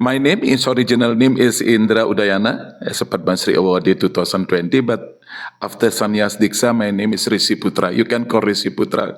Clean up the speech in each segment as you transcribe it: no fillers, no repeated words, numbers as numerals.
My name is original name is Indra Udayana as a Padma Shri Awardee 2020, but after Sanyas Diksha, my name is Rishi Putra. You can call Rishi Putra.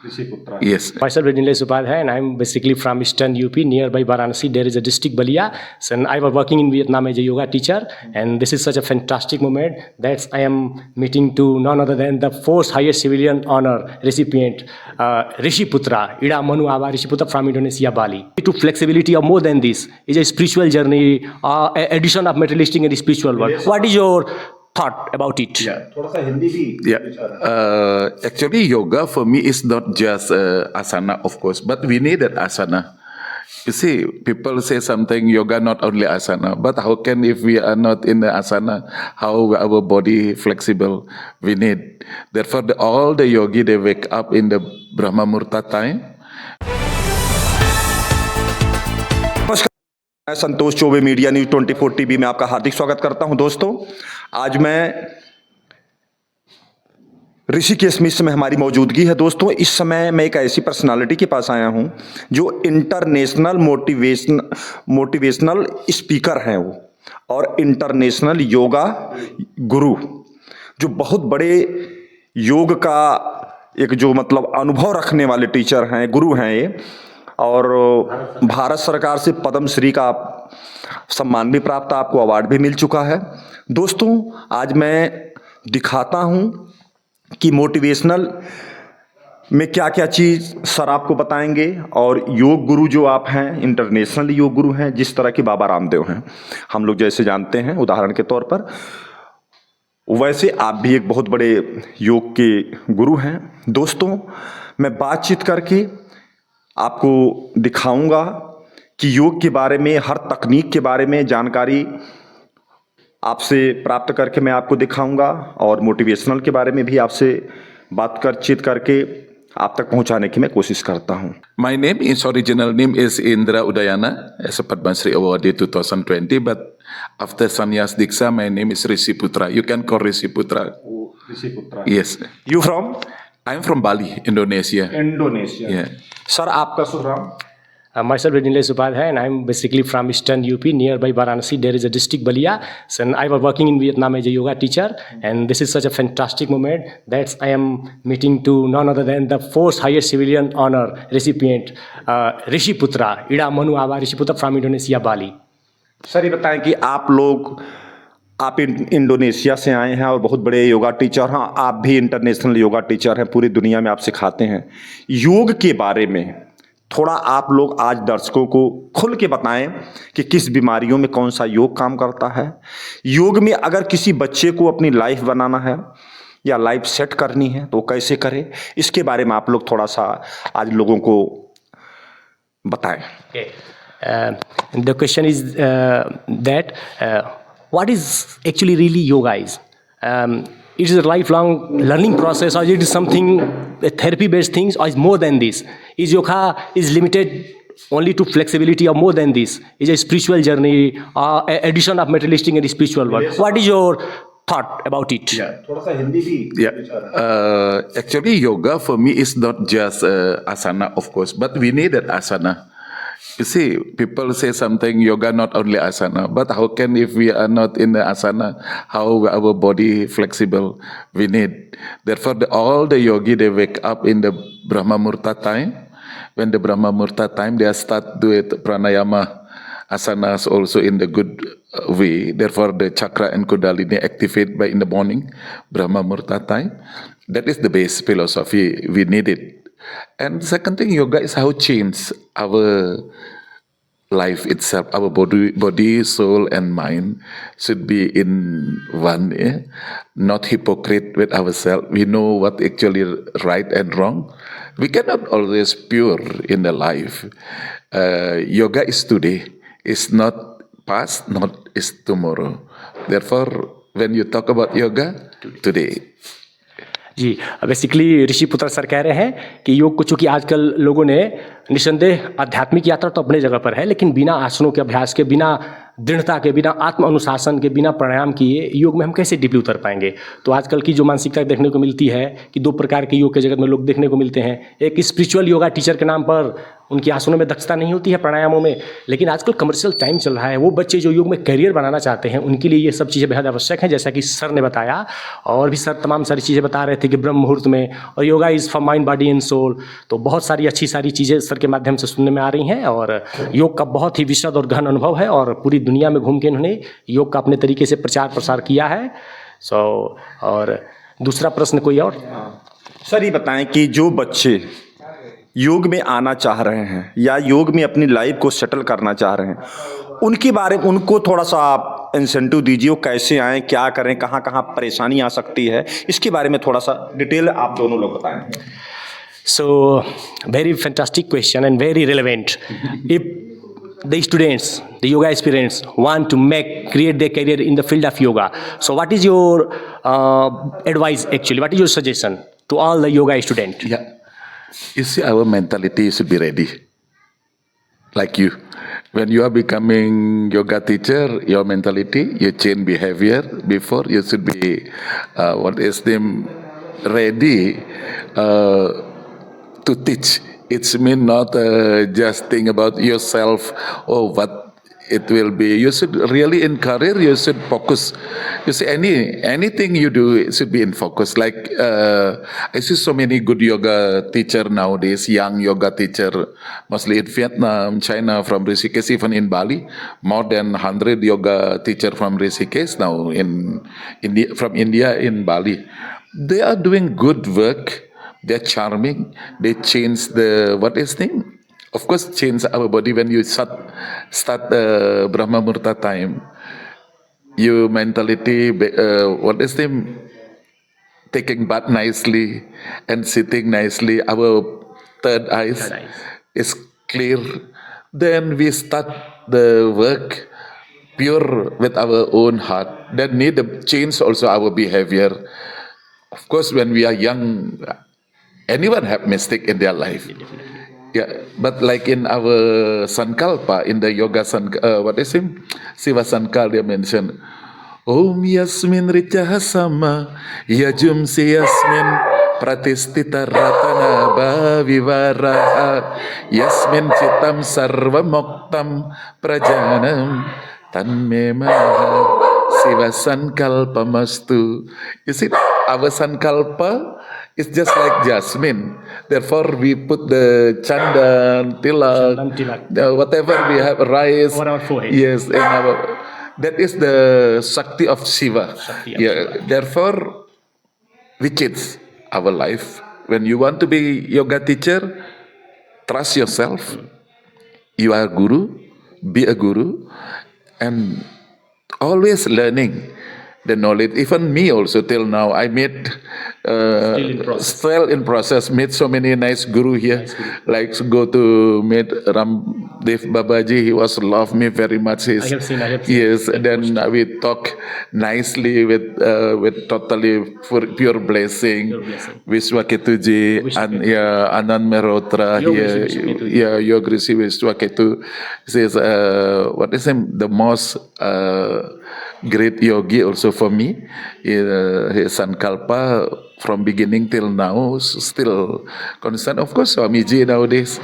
Rishi Putra. Yes. Myself, Rinlesh Upadhyay, and I'm basically from Eastern UP, nearby Varanasi. There is a district Balia. So I was working in Vietnam as a yoga teacher, and this is such a fantastic moment that I am meeting to none other than the fourth highest civilian honor recipient, Rishi Putra, Ida Manu Aba Rishi Putra from Indonesia, Bali. To flexibility or more than this is a spiritual journey, addition of materialistic and spiritual work. What is your thought about it? Yeah, थोड़ा सा हिंदी भी. Yeah. Actually, yoga for me is not just asana, of course, but we need that asana. You see, people say something, yoga not only asana, but how can if we are not in the asana, how our body flexible? We need. Therefore, all the yogi, they wake up in the Brahma Murta time. मैं Santosh Choubey, media news 24 TV में आपका हार्दिक स्वागत करता हूं। दोस्तों, आज मैं ऋषिकेश मिश्र में हमारी मौजूदगी है। दोस्तों, इस समय मैं एक ऐसी पर्सनालिटी के पास आया हूं जो इंटरनेशनल मोटिवेशनल स्पीकर हैं वो, और इंटरनेशनल योगा गुरु, जो बहुत बड़े योग का एक जो मतलब अनुभव रखने वाले टीचर हैं, गुरु हैं ये, और भारत सरकार से पद्म श्री का सम्मान भी प्राप्त, आपको अवार्ड भी मिल चुका है। दोस्तों, आज मैं दिखाता हूं कि मोटिवेशनल में क्या क्या चीज़ सर आपको बताएंगे, और योग गुरु जो आप हैं, इंटरनेशनल योग गुरु हैं, जिस तरह के बाबा रामदेव हैं, हम लोग जैसे जानते हैं उदाहरण के तौर पर, वैसे आप भी एक बहुत बड़े योग के गुरु हैं। दोस्तों, मैं बातचीत करके आपको दिखाऊंगा कि योग के बारे में, हर तकनीक के बारे में जानकारी आपसे प्राप्त करके मैं आपको दिखाऊंगा, और मोटिवेशनल के बारे में भी आपसे बातचीत करके आप तक पहुंचाने की मैं कोशिश करता हूं। My name is original name is Indra Udayana as a Padma Shri Awardee 2020, but after Sanyas Diksha, my name is Rishi Putra. You can call Rishi Putra. ऋषि पुत्रा. Yes. You from? I'm from Bali, Indonesia. Indonesia. Yeah. Sir, आपका शुभ नाम? Myself, Rinlesh Upadhyay, and I'm basically from Eastern UP, nearby Varanasi. There is a district Balia. So I was working in Vietnam as a yoga teacher, and this is such a fantastic moment that I am meeting to none other than the fourth highest civilian honor recipient, Rishi Putra, Ida Manu Aba Rishi Putra from Indonesia, Bali. Sir, ये बताएं कि आप Indonesia से आए हैं और बहुत बड़े योगा टीचर हैं, आप भी इंटरनेशनल योगा टीचर हैं, पूरी दुनिया में आप सिखाते हैं। योग के बारे में थोड़ा आप लोग आज दर्शकों को खुल के बताएं कि किस बीमारियों में कौन सा योग काम करता है। योग में अगर किसी बच्चे को अपनी लाइफ बनाना है या लाइफ सेट करनी है तो कैसे करे, इसके बारे में आप लोग थोड़ा सा आज लोगों को बताएं। The question is that what is actually really yoga is? It is a lifelong learning process, or it is something a therapy-based things, or is more than this? Is yoga is limited only to flexibility, or more than this? Is a spiritual journey, or addition of materialistic and spiritual work? What is your thought about it? Yeah, थोड़ा सा हिंदी भी. Yeah. Actually, yoga for me is not just asana, of course, but we need that asana. You see, people say something, yoga not only asana, but how can if we are not in the asana, how our body flexible? We need. Therefore, all the yogi, they wake up in the Brahma Murta time. When the Brahma Murta time, they start do it pranayama asanas also in the good way. Therefore, the chakra and kundalini activate by in the morning, Brahma Murta time. That is the base philosophy. We need it. And second thing, yoga is how change our life itself, our body, soul, and mind should be in one. Not hypocrite with ourselves. We know what actually right and wrong. We cannot always pure in the life. Yoga is today. It's not past, not is tomorrow. Therefore, when you talk about yoga, today. जी, basically Rishi Putra sir कह रहे हैं कि योग को चूँकि आजकल लोगों ने निसंदेह आध्यात्मिक यात्रा तो अपने जगह पर है, लेकिन बिना आसनों के अभ्यास के, बिना दृढ़ता के, बिना आत्म अनुशासन के, बिना प्राणायाम किए योग में हम कैसे डीपली उतर पाएंगे। तो आजकल की जो मानसिकता देखने को मिलती है कि दो प्रकार के योग के जगत में लोग देखने को मिलते हैं। एक स्पिरिचुअल योगा टीचर के नाम पर उनकी आसनों में दक्षता नहीं होती है, प्राणायामों में। लेकिन आजकल कमर्शियल टाइम चल रहा है, वो बच्चे जो योग में करियर बनाना चाहते हैं उनके लिए ये सब चीज़ें बेहद आवश्यक हैं, जैसा कि सर ने बताया। और भी सर तमाम सारी चीज़ें बता रहे थे कि ब्रह्म मुहूर्त में, और yoga is for mind body and soul. तो बहुत सारी अच्छी सारी चीज़ें सर के माध्यम से सुनने में आ रही हैं, और योग का बहुत ही विशद और गहन अनुभव है, और पूरी दुनिया में घूम के उन्होंने योग का अपने तरीके से प्रचार प्रसार किया है। और दूसरा प्रश्न कोई और? सर ये बताएं कि जो बच्चे योग में आना चाह रहे हैं या योग में अपनी लाइफ को सेटल करना चाह रहे हैं, उनके बारे में उनको थोड़ा सा आप इंसेंटिव दीजिए। वो कैसे आएँ, क्या करें, कहाँ कहाँ परेशानी आ सकती है, इसके बारे में थोड़ा सा डिटेल आप दोनों लोग बताएं। So, very fantastic question and very relevant. If the students, the yoga aspirants want to create their career in the field of yoga, so what is your advice actually? What is your suggestion to all the yoga students? Yeah. You see, our mentality should be ready. Like you. When you are becoming yoga teacher, your mentality, you change behavior. Before, you should be, ready to teach. It's mean not just think about yourself or what it will be. You should really in career, you should focus. You see, anything you do, it should be in focus. Like I see so many good yoga teacher nowadays, young yoga teacher, mostly in Vietnam, China, from Rishikesh, even in Bali. More than 100 yoga teacher from Rishikesh now from India in Bali. They are doing good work. They're charming. They change of course, change our body when you start Brahma Murta time. Your mentality, taking bath nicely and sitting nicely. Our third eyes is clear. Then we start the work pure with our own heart. That need to change also our behavior. Of course, when we are young, anyone have mistake in their life. Yeah, but like in our Sankalpa, in the yoga Siva Sankal, they mention, Om Yasmin Richa Sama, Yajum Si Yasmin, Pratistita Ratana Bhavivara, Yasmin Chitam Sarva Moktam Prajanam, Tanme Maha Siva Sankalpa Mastu. You see, our Sankalpa is just like jasmine. Therefore, we put the chandan, tilak, whatever we have, rice. On our forehead. Yes, that is the Shakti of Shiva. Therefore, we change our life. When you want to be yoga teacher, trust yourself. You are guru, be a guru, and always learning the knowledge. Even me also till now, I made still in process. Meet so many nice guru here. Like go to meet Ramdev Babaji. He was love me very much. I have seen. Yes. Then we talk nicely with totally pure blessing. Vishwaketuji and Anand Mehrotra here. Yoga Rishi Vishwaketu says the most great yogi also for me. His Sankalpa from beginning till now still constant. Of course, Swamiji nowadays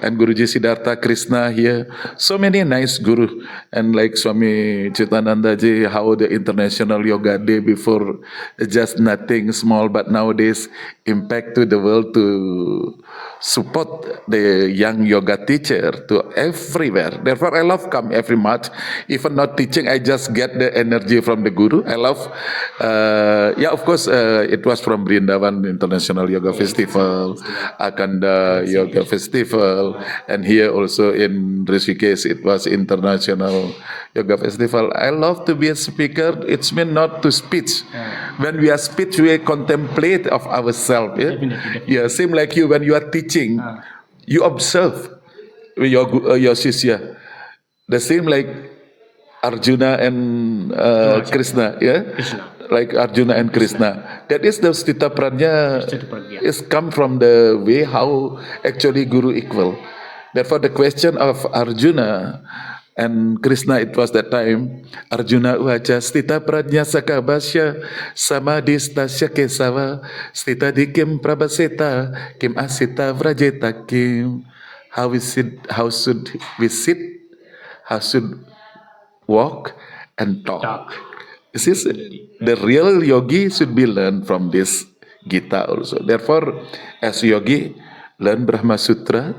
and Guruji Siddhartha Krishna here. So many nice guru, and like Swami Chitananda ji, how the International Yoga Day before just nothing small, but nowadays impact to the world to support the young yoga teacher to everywhere. Therefore, I love come every March. Even not teaching, I just get the energy from the guru. I love, of course, it was from Brindavan International Yoga Festival, Akanda Yoga Festival, and here also in Rishikesh, it was International Yoga Festival. I love to be a speaker. It's meant not to speech. When we are speech, we contemplate of ourselves. Yeah? Definitely. Yeah, same like you when you are teaching, you observe your shishya. The same like Arjuna and Krishna, yeah, like Arjuna and Krishna. That is the Stita Prajna is come from the way how actually Guru equal. Therefore, the question of Arjuna and Krishna, it was that time, Arjuna uvaca stita prajna sakabasya samadhistasya kesava stita dikim prabhaseta kim asita vrajeta kim. how we sit, how should we sit, how should walk and talk. This is the real yogi should be learned from this Gita also. Therefore, as yogi, learn Brahma Sutra,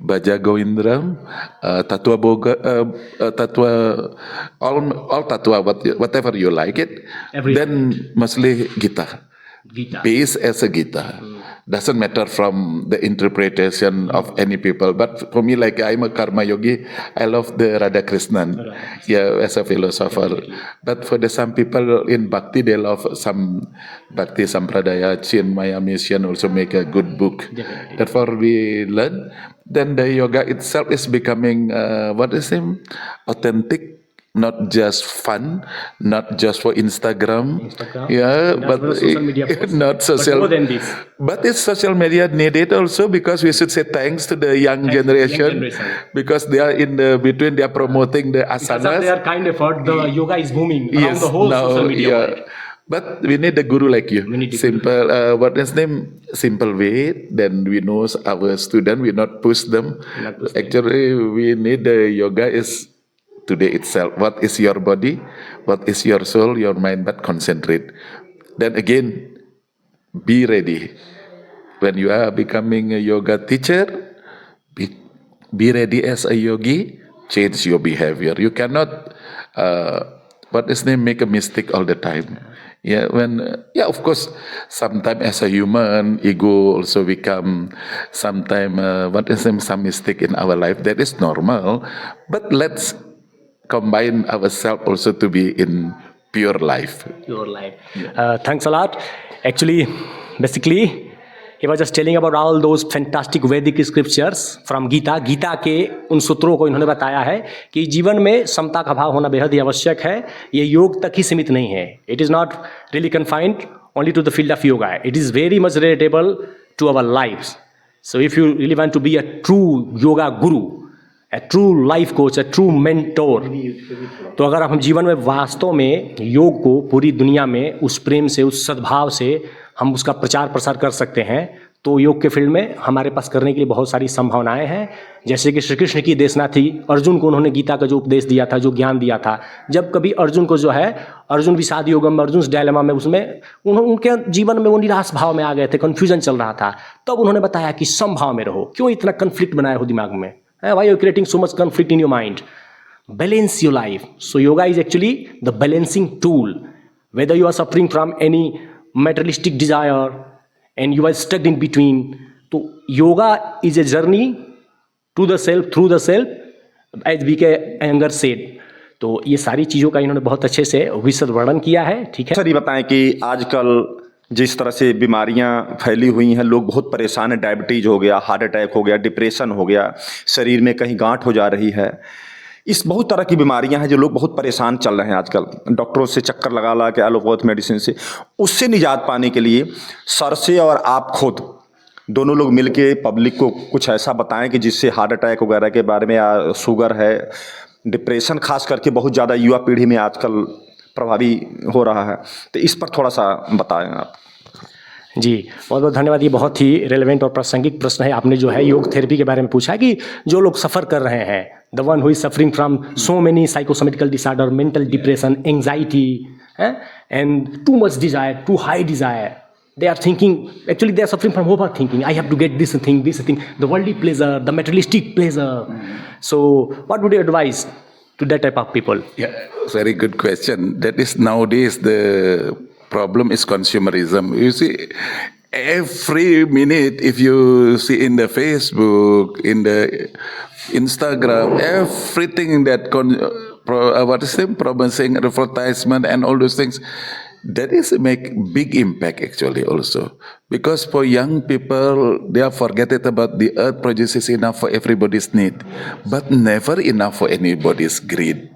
Bhaja Govindram, Tattva Boga, Tattva, all Tattva, whatever you like it. Then mostly Gita. Base as a Gita. Doesn't matter from the interpretation of any people. But for me, like I'm a karma yogi, I love the Radha Krishnan, yeah, as a philosopher. But for the some people in Bhakti, they love some Bhakti Sampradaya, Chinmaya Mission also make a good book. Therefore, we learn. Then the yoga itself is becoming, authentic. Not just fun, not just for Instagram, yeah, but social media posts, not social. But more than this. But it's social media needed also because we should say thanks to the young generation because they are in the between. They are promoting the Because of asanas. their kind effort, the yoga is booming around Yes, the whole now, social media yeah. world. But we need a guru like you. We need a Simple, what is name? Simple way. Then we know our student. We not push them. Actually, we need the yoga is today itself. What is your body? What is your soul, your mind? But concentrate. Then again, be ready. When you are becoming a yoga teacher, be ready as a yogi. Change your behavior. You cannot, make a mistake all the time. Yeah, of course, sometimes as a human, ego also become sometimes, some mistake in our life. That is normal. But let's combine ourselves also to be in pure life. Your life. Thanks a lot. Actually, basically, he was just telling about all those fantastic Vedic scriptures from Gita. Gita के उन सूत्रों को इन्होंने बताया है कि जीवन में समता का भाव होना बेहद ही आवश्यक है. ये योग तक ही सीमित नहीं है. It is not really confined only to the field of yoga. It is very much relatable to our lives. So if you really want to be a true yoga guru, a true life coach, a true mentor, तो अगर हम जीवन में वास्तव में योग को पूरी दुनिया में उस प्रेम से, उस सद्भाव से हम उसका प्रचार प्रसार कर सकते हैं, तो योग के फील्ड में हमारे पास करने के लिए बहुत सारी संभावनाएं हैं. जैसे कि श्री कृष्ण की देशना थी, अर्जुन को उन्होंने गीता का जो उपदेश दिया था, जो ज्ञान दिया था, जब कभी अर्जुन को जो है अर्जुन विषाद योगम, अर्जुन डायलेमा में उसमें उनके जीवन में वो निराश भाव में आ गए थे, कन्फ्यूजन चल रहा था. तब उन्होंने बताया कि समभाव में रहो. क्यों इतना कन्फ्लिक्ट बनाए हो दिमाग में? Why are you creating so much conflict in your mind? Balance your life. So yoga is actually the balancing tool. Whether you are suffering from any materialistic desire and you are stuck in between, so yoga is a journey to the self, through the self, as B.K. Iyengar said. तो ये सारी चीज़ों का इन्होंने बहुत अच्छे से विशद वर्णन किया है. ठीक है सर, ये बताएं कि आजकल जिस तरह से बीमारियां फैली हुई हैं, लोग बहुत परेशान हैं. डायबिटीज हो गया, हार्ट अटैक हो गया, डिप्रेशन हो गया, शरीर में कहीं गांठ हो जा रही है. इस बहुत तरह की बीमारियां हैं जो लोग बहुत परेशान चल रहे हैं आजकल. डॉक्टरों से चक्कर लगा के एलोपैथ मेडिसिन से, उससे निजात पाने के लिए सर से और आप खुद दोनों लोग मिलके पब्लिक को कुछ ऐसा बताएं कि जिससे हार्ट अटैक वगैरह के बारे में, या शुगर है, डिप्रेशन खास करके बहुत ज़्यादा युवा पीढ़ी में आजकल प्रभावी हो रहा है, तो इस पर थोड़ा सा बताएं आप. जी, बहुत बहुत धन्यवाद. ये बहुत ही रेलेवेंट और प्रासंगिक प्रश्न है. आपने जो है योग थेरेपी के बारे में पूछा कि जो लोग सफ़र कर रहे हैं, the one who is suffering from so many psychosomatical disorder, mental depression, anxiety, and too much desire, too high desire. They are thinking, actually they are suffering from overthinking. I have to get this thing, the worldly pleasure, the materialistic pleasure. So what would you advise to that type of people? Yeah, very good question. That is nowadays the problem is consumerism. You see, every minute if you see in the Facebook, in the Instagram, everything that promising advertisement and all those things, that is make big impact actually also. Because for young people, they are forgetting about the earth produces enough for everybody's need, but never enough for anybody's greed.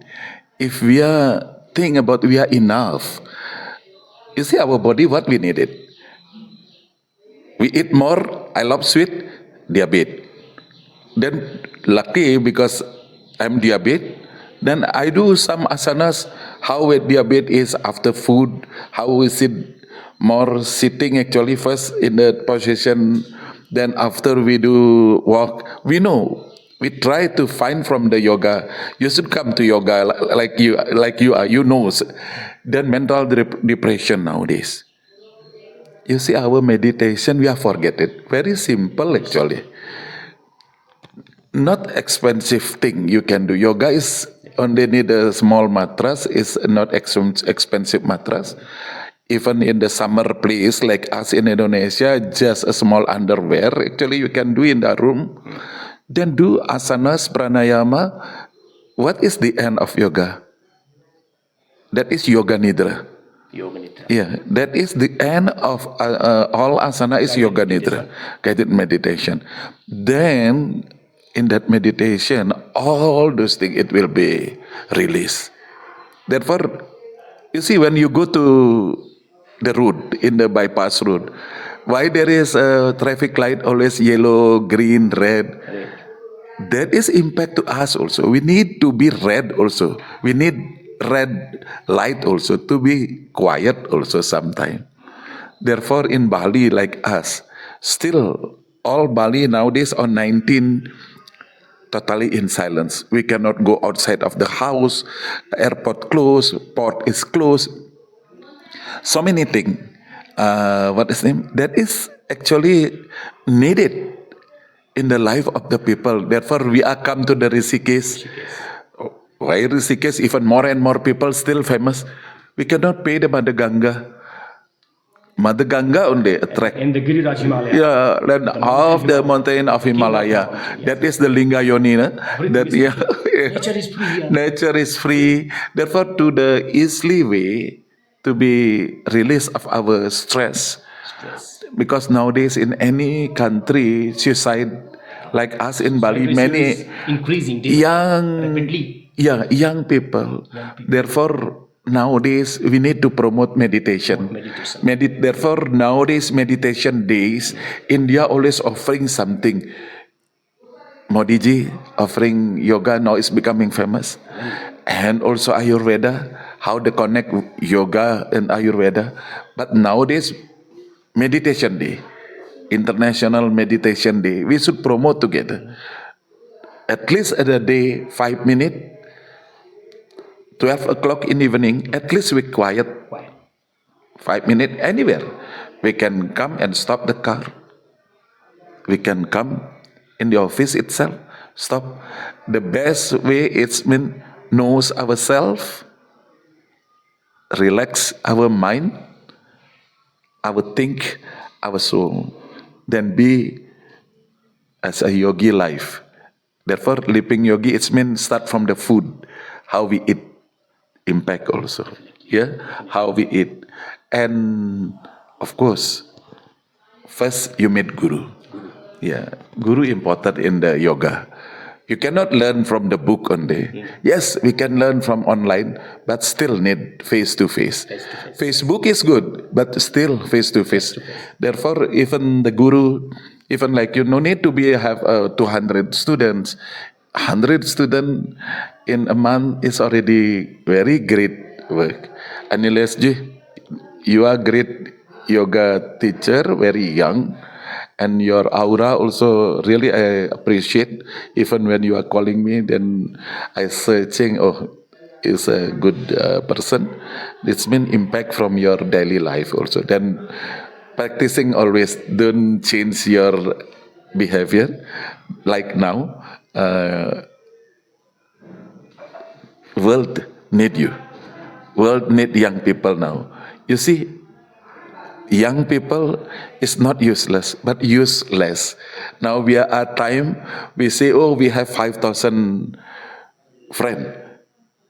If we are think about we are enough, you see our body, what we needed. We eat more, I love sweet, diabetes. Then lucky because I'm diabetes, then I do some asanas, how with diabetes is after food, how we sit more sitting actually first in the position Then after we do walk, we know. We try to find from the yoga. You should come to yoga like you are. You know. Then mental depression nowadays. You see our meditation, we are forget it. Very simple actually. Not expensive thing you can do. Yoga is only need a small mattress. Is not expensive mattress. Even in the summer place like us in Indonesia, just a small underwear. Actually, you can do in the room. Then do asanas, pranayama. What is the end of yoga? That is yoga nidra. Yoga Nidra. Yeah, that is the end of all asana is yoga nidra, guided meditation. Then in that meditation, all those things it will be released. Therefore, you see when you go to the road in the bypass road, why there is a traffic light always yellow, green, red? That is impact to us also. We need to be red also. We need red light also to be quiet also sometime. Therefore in Bali like us, still all Bali nowadays on 19 totally in silence. We cannot go outside of the house, airport closed, port is closed. So many things. What is name? That is actually needed in the life of the people. Therefore, we are come to the Rishikesh. Why Rishikesh? Even more and more people still famous. We cannot pay the Mother Ganga. Mother Ganga only attract. And the Giriraj Himalaya. Yeah, then half the mountain of Himalaya. That is the Linga Yoni. That yeah, Nature is free. Yeah. nature is free. Therefore, to the easily way to be release of our stress. Because nowadays in any country, suicide like us in Bali, Vibration many is increasing daily, rapidly. young people. Therefore, nowadays we need to promote meditation. Therefore, nowadays meditation days, India always offering something. Modi ji offering yoga now is becoming famous, and also Ayurveda. How they connect yoga and Ayurveda. But nowadays, meditation day, International Meditation Day, we should promote together. At least at a day, 5 minutes, 12 o'clock in the evening, at least we quiet. 5 minutes anywhere. We can come and stop the car. We can come in the office itself, stop. The best way is knows ourselves, relax our mind, our think, our soul, then be as a yogi life. Therefore, living yogi, it means start from the food, how we eat, impact also. Yeah, how we eat, and of course, first you meet guru. Yeah, guru important in the yoga. You cannot learn from the book only. Yes, we can learn from online, but still need face to face. Facebook is good, but still face to face. Therefore, even the guru, even like you, no need to be have 200 students. 100 students in a month is already very great work. Aniles ji, you are great yoga teacher, very young. And your aura also really I appreciate. Even when you are calling me, then I searching. Oh, is a good person. It's been impact from your daily life also. Then practicing always don't change your behavior. Like now, world need you. World need young people now. You see. Young people is not useless, but useless. Now we are at time, we say, oh, we have 5,000 friends.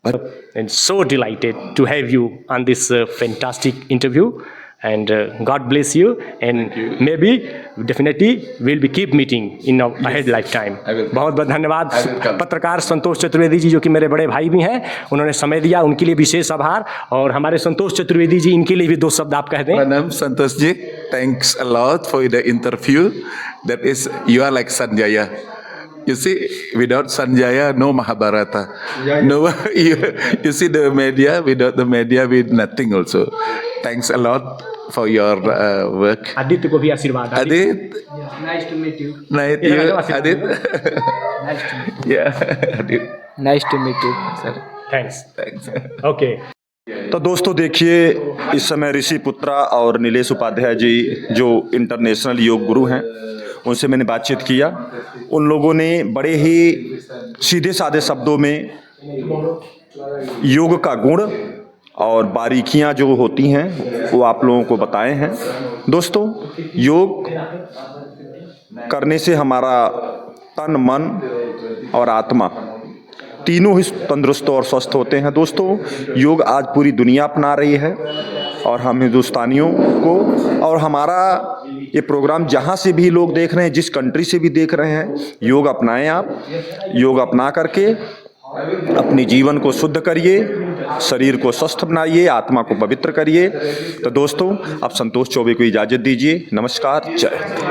But And so delighted to have you on this fantastic interview. And God bless you. And maybe, definitely, we'll be keep meeting in our ahead lifetime. I will come. बहुत बहुत धन्यवाद I will come. पत्रकार संतोष चतुर्वेदी जी, जो कि मेरे बड़े भाई भी हैं, उन्होंने समय दिया, उनके लिए विशेष आभार। और हमारे संतोष चतुर्वेदी जी, इनके लिए भी 2 शब्द आप कह दें। Pranam Santosh ji, thanks a lot for the interview. That is, you are like Sanjaya. You see, without Sanjaya, no Mahabharata. No, you see the media, without the media, with nothing also. thanks a lot for your work. Aditya को भी आशीर्वाद। Adit, Nice to meet you. nice to Yeah, you, I know, Adit. Nice to meet you. Yeah, Adit, Nice to meet you, sir. Thanks. thanks. Okay तो दोस्तों देखिए, इस समय ऋषि पुत्रा और नीलेश उपाध्याय जी जो इंटरनेशनल योग गुरु हैं, उनसे मैंने बातचीत किया। उन लोगों ने बड़े ही सीधे साधे शब्दों में योग का गुण और बारीकियां जो होती हैं वो आप लोगों को बताए हैं। दोस्तों, योग करने से हमारा तन, मन और आत्मा तीनों ही तंदुरुस्त और स्वस्थ होते हैं। दोस्तों, योग आज पूरी दुनिया अपना रही है और हम हिंदुस्तानियों को, और हमारा ये प्रोग्राम जहाँ से भी लोग देख रहे हैं, जिस कंट्री से भी देख रहे हैं, योग अपनाएं। आप योग अपना करके अपने जीवन को शुद्ध करिए, शरीर को स्वस्थ बनाइए, आत्मा को पवित्र करिए। तो दोस्तों, अब संतोष चौबे को इजाज़त दीजिए। नमस्कार, जय हिंद।